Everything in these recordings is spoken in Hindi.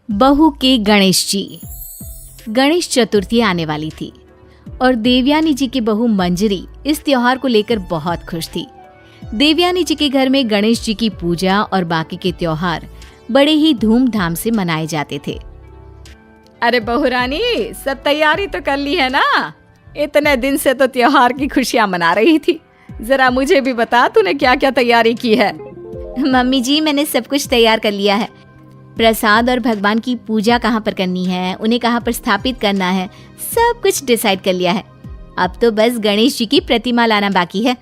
बहू के गणेश जी। गणेश चतुर्थी आने वाली थी और देवयानी जी की बहू मंजरी इस त्योहार को लेकर बहुत खुश थी। देवयानी जी के घर में गणेश जी की पूजा और बाकी के त्योहार बड़े ही धूमधाम से मनाए जाते थे। अरे बहू रानी, सब तैयारी तो कर ली है ना? इतने दिन से तो त्योहार की खुशियां मना रही थी। जरा मुझे भी बता, तूने क्या क्या तैयारी की है? मम्मी जी, मैंने सब कुछ तैयार कर लिया है। प्रसाद और भगवान की पूजा कहाँ पर करनी है, उन्हें कहाँ पर स्थापित करना है, सब कुछ डिसाइड कर लिया है। अब तो बस गणेश जी की प्रतिमा लाना बाकी है।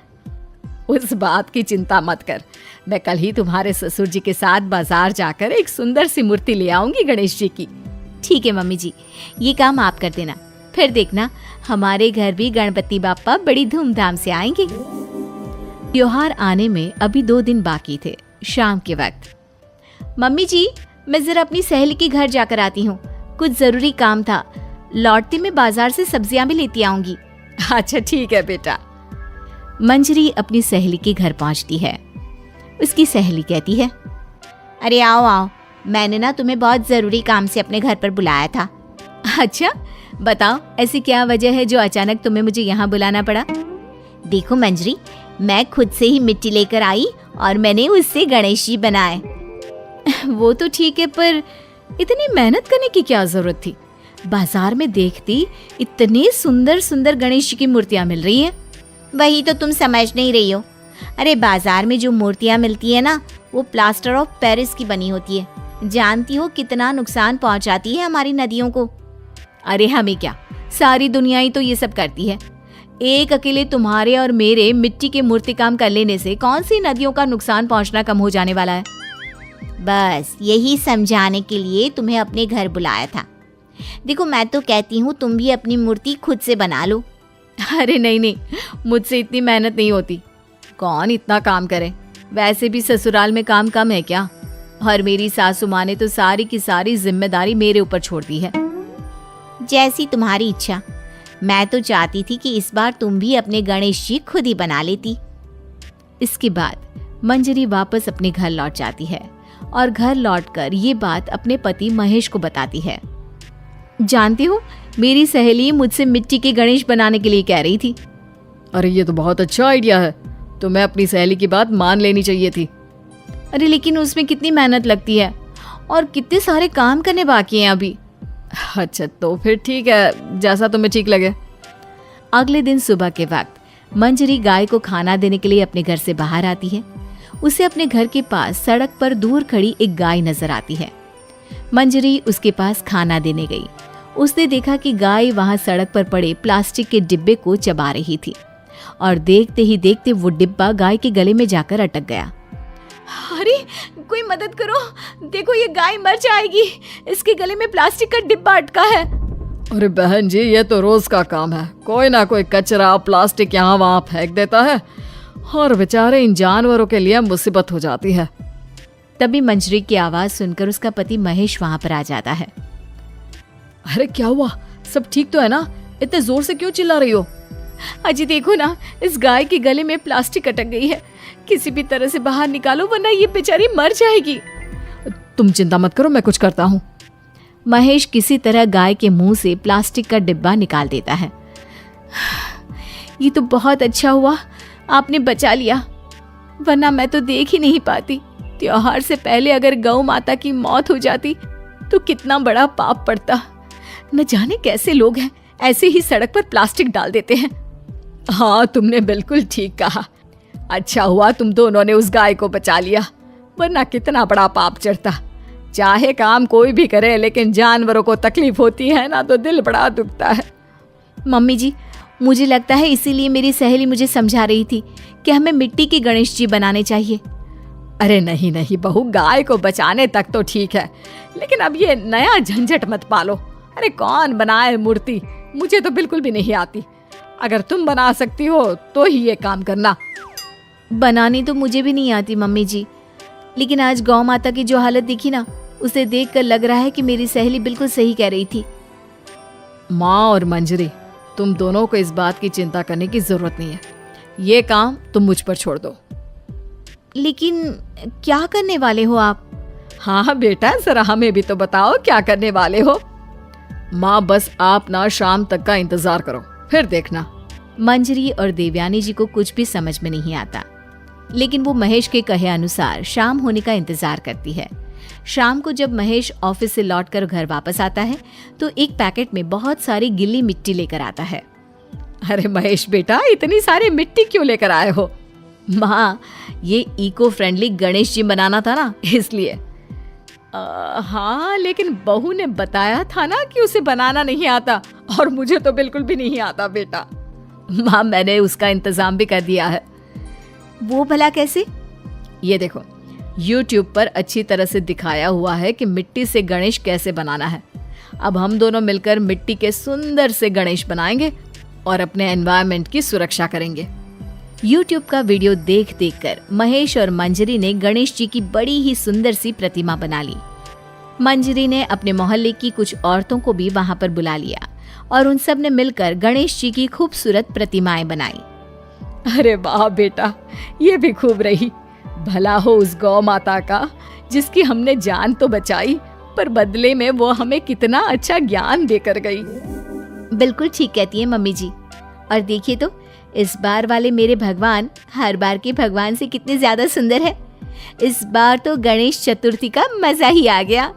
उस बात की चिंता मत कर, मैं कल ही तुम्हारे ससुर जी के साथ बाजार जाकर एक सुंदर सी मूर्ति ले आऊंगी गणेश जी की। ठीक है मम्मी जी, ये काम आप कर देना। फिर देखना, हमारे घर भी गणपति बाप्पा बड़ी धूमधाम से आएंगे। त्योहार आने में अभी 2 दिन बाकी थे। शाम के वक्त, मम्मी जी, मैं जरा अपनी सहेली के घर जाकर आती हूँ, कुछ जरूरी काम था। लौटते में बाजार से सब्जियां भी लेती आऊंगी। अच्छा ठीक है बेटा। मंजरी अपनी सहेली के घर पहुंचती है। उसकी सहेली कहती है, अरे आओ आओ, मैंने ना तुम्हें बहुत जरूरी काम से अपने घर पर बुलाया था। अच्छा बताओ, ऐसी क्या वजह है जो अचानक तुम्हें मुझे यहाँ बुलाना पड़ा? देखो मंजरी, मैं खुद से ही मिट्टी लेकर आई और मैंने उससे गणेश जी बनाए। वो तो ठीक है, पर इतनी मेहनत करने की क्या जरूरत थी? बाजार में देखती इतने सुंदर सुंदर गणेश जी की मूर्तियां मिल रही हैं। वही तो तुम समझ नहीं रही हो। अरे बाजार में जो मूर्तियां मिलती है ना, वो प्लास्टर ऑफ पेरिस की बनी होती है। जानती हो कितना नुकसान पहुंचाती है हमारी नदियों को। अरे हमें क्या, सारी दुनिया ही तो ये सब करती है। एक अकेले तुम्हारे और मेरे मिट्टी के मूर्ति काम कर लेने से कौन सी नदियों का नुकसान पहुंचना कम हो जाने वाला है? बस यही समझाने के लिए तुम्हें अपने घर बुलाया था। देखो, मैं तो कहती हूँ तुम भी अपनी मूर्ति खुद से बना लो। अरे नहीं नहीं, मुझसे इतनी मेहनत नहीं होती। कौन इतना काम करे? वैसे भी ससुराल में काम कम है क्या? और मेरी सासू माँ ने तो सारी की सारी जिम्मेदारी मेरे ऊपर छोड़ दी है। जैसी तुम्हारी इच्छा। मैं तो चाहती थी कि इस बार तुम भी अपने गणेश जी खुद ही बना लेती। इसके बाद मंजरी वापस अपने घर लौट जाती है और घर लौटकर ये बात अपने पति महेश को बताती है। जानती हो, मेरी सहेली मुझसे मिट्टी के गणेश बनाने के लिए कह रही थी। अरे ये तो बहुत अच्छा आइडिया है, तुम्हें अपनी सहेली की बात मान लेनी चाहिए थी। अरे लेकिन उसमें कितनी मेहनत लगती है और कितने सारे काम करने बाकी हैं अभी। अच्छा तो फिर ठीक है, जैसा तुम्हें ठीक लगे। अगले दिन सुबह के वक्त मंजरी गाय को खाना देने के लिए अपने घर से बाहर आती है। उसे अपने घर के पास सड़क पर दूर खड़ी एक गाय नजर आती है। मंजरी उसके पास खाना देने गई। उसने देखा कि गाय वहां सड़क पर पड़े प्लास्टिक के डिब्बे को चबा रही थी और देखते ही देखते वो डिब्बा गाय के गले में जाकर अटक गया। अरे कोई मदद करो, देखो ये गाय मर जाएगी, इसके गले में प्लास्टिक का डिब्बा अटका है। अरे बहन जी, ये तो रोज का काम है। कोई ना कोई कचरा प्लास्टिक यहाँ वहाँ फेंक देता है और बेचारे इन जानवरों के लिए मुसीबत हो जाती है। तभी मंजरी की आवाज सुनकर उसका पति महेश वहां पर आ जाता है। अरे क्या हुआ? सब ठीक तो है ना? इतने जोर से क्यों चिल्ला रही हो? अजी देखो ना, इस गाय के गले में प्लास्टिक अटक गई है। किसी भी तरह से बाहर निकालो वरना ये बेचारी मर जाएगी। तुम चिंता मत करो, मैं कुछ करता हूँ। महेश किसी तरह गाय के मुंह से प्लास्टिक का डिब्बा निकाल देता है। ये तो बहुत अच्छा हुआ, आपने बचा लिया, वरना मैं तो देख ही नहीं पाती। त्योहार से पहले अगर गौ माता की मौत हो जाती तो कितना बड़ा पाप पड़ता। न जाने कैसे लोग हैं, ऐसे ही सड़क पर प्लास्टिक डाल देते हैं। हाँ, तुमने बिल्कुल ठीक कहा। अच्छा हुआ तुम दोनों ने उस गाय को बचा लिया, वरना कितना बड़ा पाप चढ़ता। चाहे काम कोई भी करे, लेकिन जानवरों को तकलीफ होती है ना, तो दिल बड़ा दुखता है। मम्मी जी, मुझे लगता है इसीलिए मेरी सहेली मुझे समझा रही थी कि हमें मिट्टी के गणेश जी बनाने चाहिए। अरे नहीं नहीं बहू, गाय को बचाने तक तो ठीक है, लेकिन अब ये नया झंझट मत पालो। अरे कौन बनाए मूर्ति? मुझे तो बिल्कुल भी नहीं आती। अगर तुम बना सकती हो तो ही ये काम करना। बनानी तो मुझे भी नहीं आती मम्मी जी, लेकिन आज गौ माता की जो हालत दिखी ना, उसे देखकर लग रहा है कि मेरी सहेली बिल्कुल सही कह रही थी। माँ और मंजरी, तुम दोनों को इस बात की चिंता करने की जरूरत नहीं है। ये काम तुम मुझ पर छोड़ दो। लेकिन क्या करने वाले हो आप? हाँ बेटा, जरा हमें भी तो बताओ क्या करने वाले हो। माँ बस आप ना शाम तक का इंतजार करो, फिर देखना। मंजरी और देवयानी जी को कुछ भी समझ में नहीं आता, लेकिन वो महेश के कहे अनुसार शाम होने का इंतजार करती है। शाम को जब महेश ऑफिस से लौटकर घर वापस आता है तो एक पैकेट में बहुत सारी गिल्ली मिट्टी लेकर आता है। अरे महेश बेटा, इतनी सारी मिट्टी क्यों लेकर आए हो? माँ, ये इको फ्रेंडली गणेश जी बनाना था ना, इसलिए। हाँ, लेकिन बहू ने बताया था ना कि उसे बनाना नहीं आता, और मुझे तो बिल्कुल भी नहीं आता बेटा। माँ, मैंने उसका इंतजाम भी कर दिया है। वो भला कैसे? ये देखो, YouTube पर अच्छी तरह से दिखाया हुआ है कि मिट्टी से गणेश कैसे बनाना है। अब हम दोनों मिलकर मिट्टी के सुंदर से गणेश बनाएंगे और अपने एनवायरनमेंट की सुरक्षा करेंगे। YouTube का वीडियो देख देख कर महेश और मंजरी ने गणेश जी की बड़ी ही सुंदर सी प्रतिमा बना ली। मंजरी ने अपने मोहल्ले की कुछ औरतों को भी वहां पर बुला लिया और उन सब ने मिलकर गणेश जी की खूबसूरत प्रतिमाएं बनाई। अरे वाह बेटा, ये भी खूब रही। भला हो उस गौ माता का, जिसकी हमने जान तो बचाई, पर बदले में वो हमें कितना अच्छा ज्ञान देकर गई। बिल्कुल ठीक कहती है मम्मी जी। और देखिए तो, इस बार वाले मेरे भगवान हर बार के भगवान से कितने ज्यादा सुंदर है। इस बार तो गणेश चतुर्थी का मजा ही आ गया।